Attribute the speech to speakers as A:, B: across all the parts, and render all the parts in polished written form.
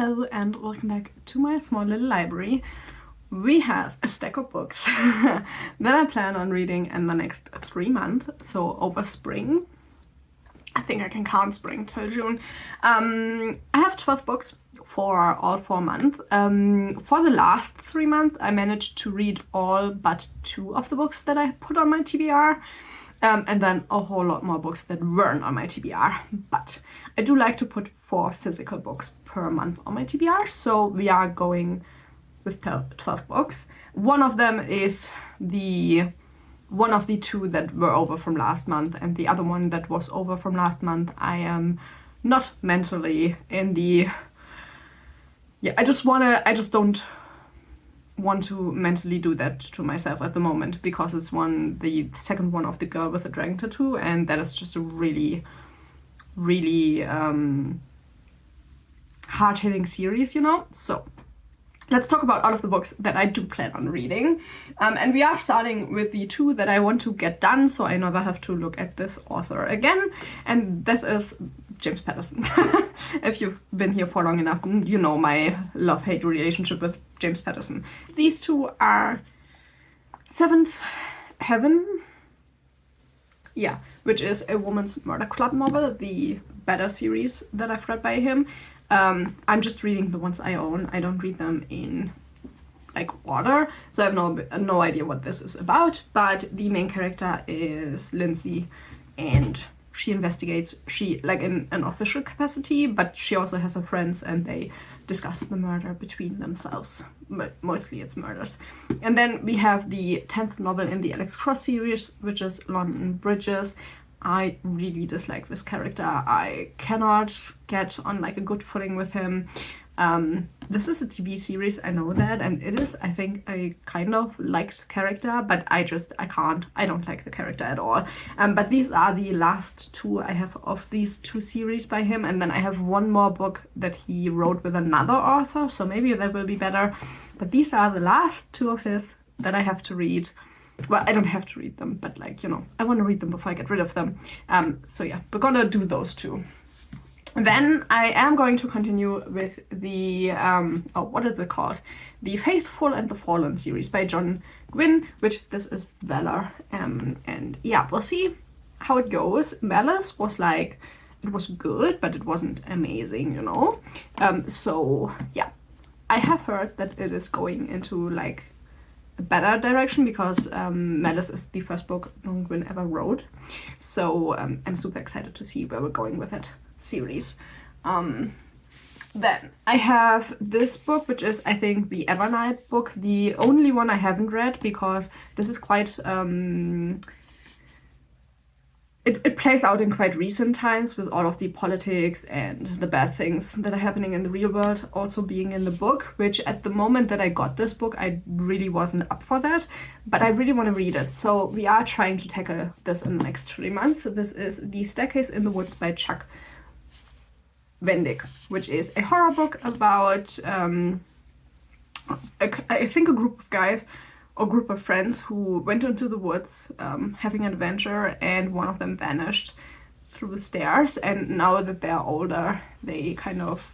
A: Hello and welcome back to my small little library. We have a stack of books that I plan on reading in the next 3 months, so over spring. I think I can count spring till June. I have 12 books for all 4 months. For the last 3 months I managed to read all but 2 of the books that I put on my TBR. And then a whole lot more books that weren't on my TBR. But I do like to put 4 physical books per month on my TBR, so we are going with 12 books. One of them is one of the 2 that were over from last month, and the other one that was over from last month, I am not mentally in the... Yeah, I just don't want to mentally do that to myself at the moment, because it's the second one of The Girl with the Dragon Tattoo, and that is just a really hard-hitting series, you know? So let's talk about all of the books that I do plan on reading. And we are starting with the 2 that I want to get done, so I never have to look at this author again. And this is James Patterson. If you've been here for long enough, you know my love-hate relationship with James Patterson. These 2 are Seventh Heaven, yeah, which is a woman's murder club novel, the better series that I've read by him. I'm just reading the ones I own. I don't read them in like order, so I have no idea what this is about, but the main character is Lindsay, and she investigates, like in an official capacity, but she also has her friends and they discuss the murder between themselves, but mostly it's murders. And then we have the 10th novel in the Alex Cross series, which is London Bridges. I really dislike this character. I cannot get on like a good footing with him. This is a TV series, I know that, and it is, I think, a kind of liked character, but I don't like the character at all. But these are the last 2 I have of these 2 series by him, and then I have one more book that he wrote with another author, so maybe that will be better. But these are the last 2 of his that I have to read. Well, I don't have to read them, but like, you know, I want to read them before I get rid of them. So yeah, we're gonna do those 2. Then I am going to continue with the, what is it called? The Faithful and the Fallen series by John Gwynne, which this is Valor. And yeah, we'll see how it goes. Malice was like, it was good, but it wasn't amazing, you know? So yeah, I have heard that it is going into like a better direction, because Malice is the first book John Gwynne ever wrote. So I'm super excited to see where we're going with it. Series. Then I have this book, which is, I think, the Evernight book, the only one I haven't read, because this is quite it plays out in quite recent times, with all of the politics and the bad things that are happening in the real world also being in the book, which at the moment that I got this book I really wasn't up for that, but I really want to read it. So we are trying to tackle this in the next 3 months. So this is The Staircase in the Woods by Chuck Wendig, which is a horror book about I think a group of guys or group of friends who went into the woods having an adventure, and one of them vanished through the stairs, and now that they're older they kind of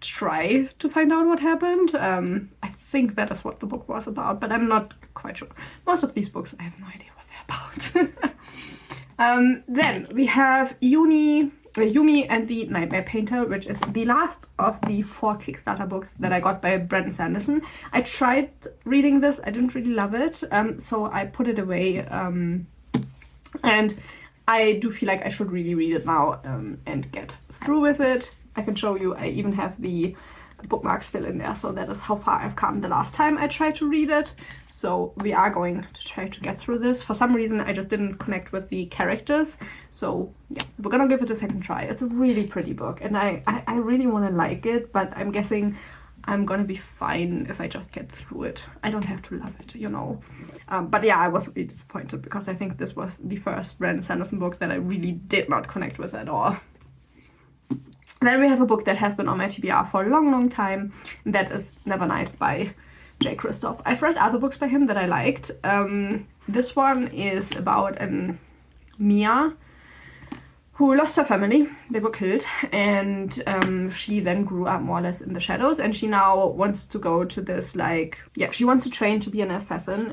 A: try to find out what happened. I think that is what the book was about, but I'm not quite sure. Most of these books I have no idea what they're about. Then we have Yumi and the Nightmare Painter, which is the last of the 4 Kickstarter books that I got by Brandon Sanderson. I tried reading this, I didn't really love it, so I put it away, and I do feel like I should really read it now and get through with it. I can show you, I even have the bookmark still in there, so that is how far I've come the last time I tried to read it. So we are going to try to get through this. For some reason I just didn't connect with the characters, so yeah, we're gonna give it a second try. It's a really pretty book, and I really want to like it, but I'm guessing I'm gonna be fine if I just get through it. I don't have to love it, you know. But yeah, I was really disappointed, because I think this was the first Brandon Sanderson book that I really did not connect with at all. Then we have a book that has been on my TBR for a long time, and that is Nevernight by Jay Kristoff. I've read other books by him that I liked. This one is about Mia who lost her family. They were killed, and she then grew up more or less in the shadows, and she now wants to go to this, like, yeah, she wants to train to be an assassin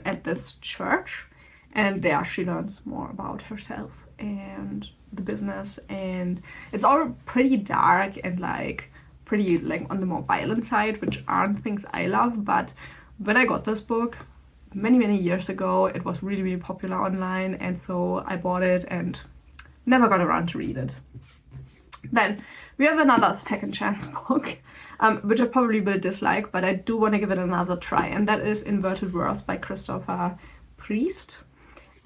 A: at this church, and there she learns more about herself and the business, and it's all pretty dark and like pretty like on the more violent side, which aren't things I love. But when I got this book many years ago, it was really popular online, and so I bought it and never got around to read it. Then we have another second chance book, which I probably will dislike, but I do want to give it another try, and that is Inverted Worlds by Christopher Priest.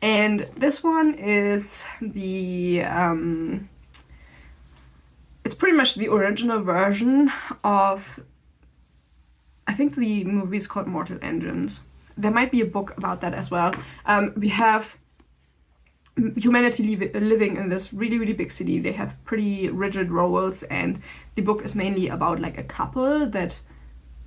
A: And this one is the it's pretty much the original version of, I think the movie is called Mortal Engines. There might be a book about that as well. We have humanity living in this really big city. They have pretty rigid roles, and the book is mainly about like a couple that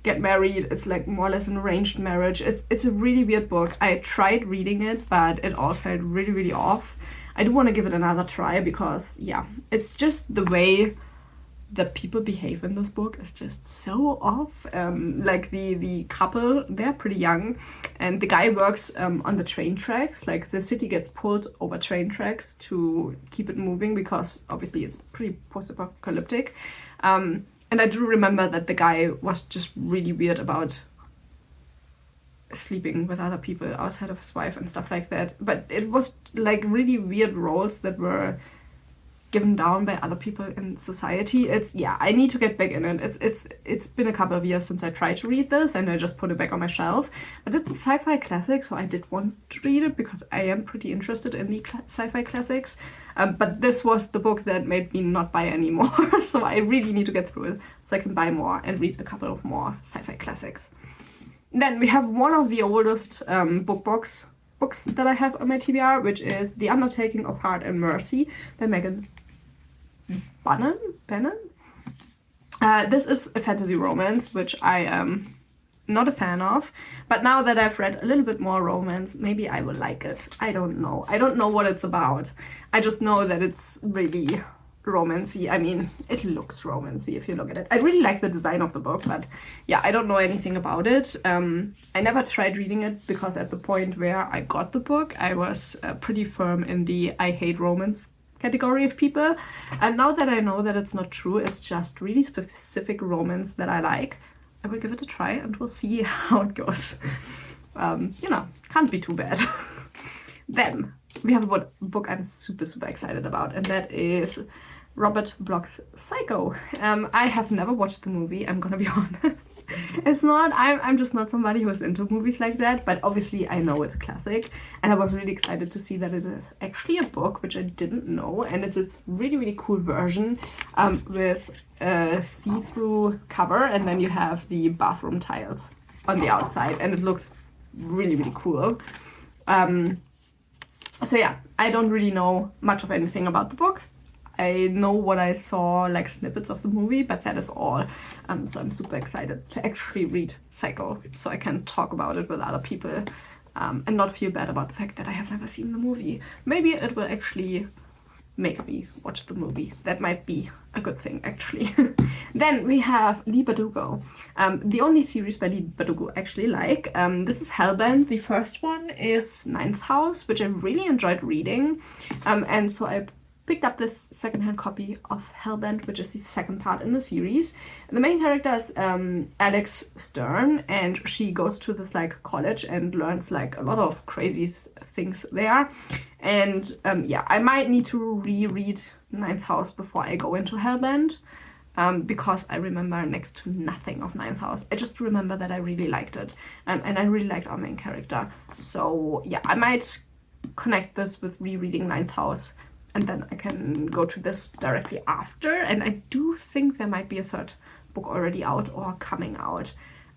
A: get married. It's like more or less an arranged marriage. It's a really weird book. I tried reading it, but it all felt really off. I do want to give it another try because, yeah, it's just the way that people behave in this book is just so off. Like the couple, they're pretty young, and the guy works on the train tracks. Like the city gets pulled over train tracks to keep it moving because obviously it's pretty post-apocalyptic. And I do remember that the guy was just really weird about sleeping with other people outside of his wife and stuff like that. But it was like really weird roles that were given down by other people in society. It's, yeah, I need to get back in it. It's been a couple of years since I tried to read this, and I just put it back on my shelf. But it's a sci-fi classic, so I did want to read it because I am pretty interested in the sci-fi classics. But this was the book that made me not buy anymore. So I really need to get through it so I can buy more and read a couple of more sci-fi classics. Then we have one of the oldest books that I have on my TBR, which is The Undertaking of Heart and Mercy by Megan Bannon. This is a fantasy romance, which I am not a fan of, but now that I've read a little bit more romance, maybe I will like it. I don't know what it's about. I just know that it's really romancy. I mean, it looks romancy if you look at it. I really like the design of the book, but yeah, I don't know anything about it. I never tried reading it because at the point where I got the book, I was pretty firm in the I hate romance category of people. And now that I know that it's not true, it's just really specific romance that I like, I will give it a try and we'll see how it goes. You know, can't be too bad. Then we have a book I'm super excited about, and that is Robert Bloch's Psycho. I have never watched the movie, I'm gonna be honest. It's not, I'm just not somebody who's into movies like that, but obviously I know it's a classic, and I was really excited to see that it is actually a book, which I didn't know, and it's its really cool version with a see-through cover, and then you have the bathroom tiles on the outside, and it looks really cool. So yeah, I don't really know much of anything about the book. I know what I saw, like snippets of the movie, but that is all. So I'm super excited to actually read Psycho so I can talk about it with other people and not feel bad about the fact that I have never seen the movie. Maybe it will actually make me watch the movie. That might be a good thing, actually. Then we have Leigh Bardugo. The only series by Leigh Bardugo I actually like. This is Hellbent. The first one is Ninth House, which I really enjoyed reading. And so I picked up this secondhand copy of Hellbent, which is the second part in the series. And the main character is Alex Stern, and she goes to this like college and learns like a lot of crazy things there. And yeah, I might need to reread Ninth House before I go into Hellbent, because I remember next to nothing of Ninth House. I just remember that I really liked it, and I really liked our main character. So yeah, I might connect this with rereading Ninth House, and then I can go to this directly after. And I do think there might be a third book already out or coming out.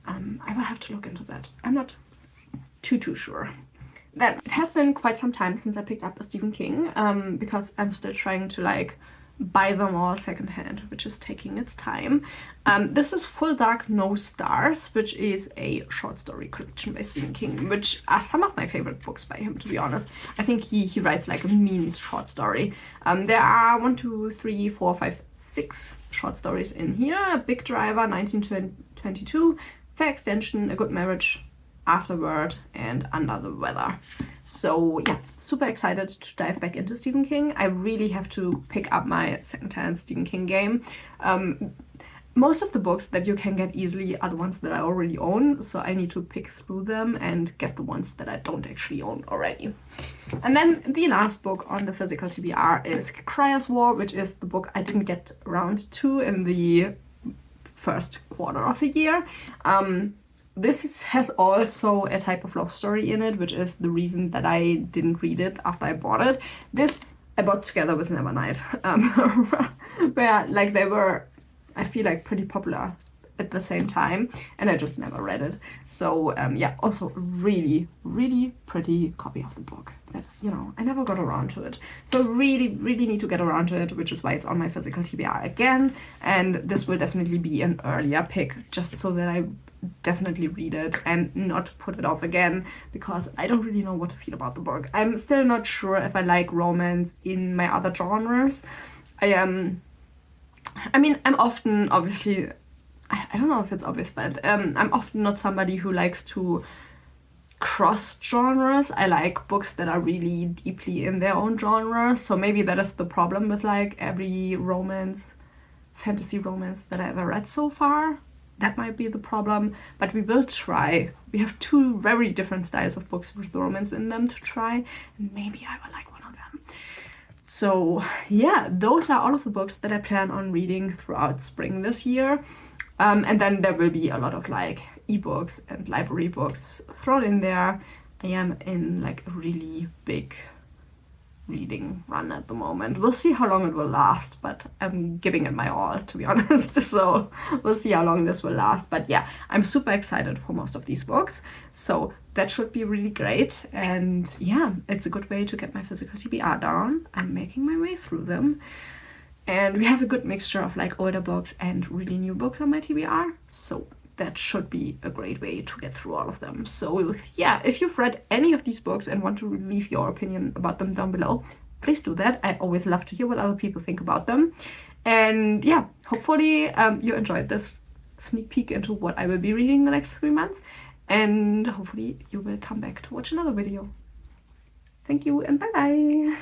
A: I will have to look into that. I'm not too sure. Then it has been quite some time since I picked up a Stephen King, because I'm still trying to like buy them all secondhand, which is taking its time. This is Full Dark No Stars, which is a short story collection by Stephen King, which are some of my favorite books by him, to be honest. I think he writes like a mean short story. There are 1, 2, 3, 4, 5, 6 short stories in here. Big Driver, 1922, Fair Extension, A Good Marriage, Afterward, and Under the Weather. So yeah, super excited to dive back into Stephen King. I really have to pick up my secondhand Stephen King game. Most of the books that you can get easily are the ones that I already own, so I need to pick through them and get the ones that I don't actually own already. And then the last book on the physical TBR is Cryer's War, which is the book I didn't get around to in the first quarter of the year. This has also a type of love story in it, which is the reason that I didn't read it after I bought it. This I bought together with Nevernight, where like they were, I feel like, pretty popular at the same time, and I just never read it. So yeah, also really, really pretty copy of the book that, you know, I never got around to it. So really, really need to get around to it, which is why it's on my physical TBR again. And this will definitely be an earlier pick, just so that I definitely read it and not put it off again, because I don't really know what to feel about the book. I'm still not sure if I like romance in my other genres. I mean, I'm often, obviously, I don't know if it's obvious, but I'm often not somebody who likes to cross genres. I like books that are really deeply in their own genre, so maybe that is the problem with like every romance, fantasy romance that I ever read so far. That might be the problem, but we will try. We have 2 very different styles of books with romance in them to try, and maybe I will like one of them. So yeah, those are all of the books that I plan on reading throughout spring this year. And then there will be a lot of like ebooks and library books thrown in there. I am in like a really big reading run at the moment. We'll see how long it will last, but I'm giving it my all, to be honest. So we'll see how long this will last. But yeah, I'm super excited for most of these books. So that should be really great. And yeah, it's a good way to get my physical TBR down. I'm making my way through them. And we have a good mixture of like older books and really new books on my TBR. So that should be a great way to get through all of them. So yeah, if you've read any of these books and want to leave your opinion about them down below, please do that. I always love to hear what other people think about them. And yeah, hopefully you enjoyed this sneak peek into what I will be reading the next 3 months. And hopefully you will come back to watch another video. Thank you and bye bye.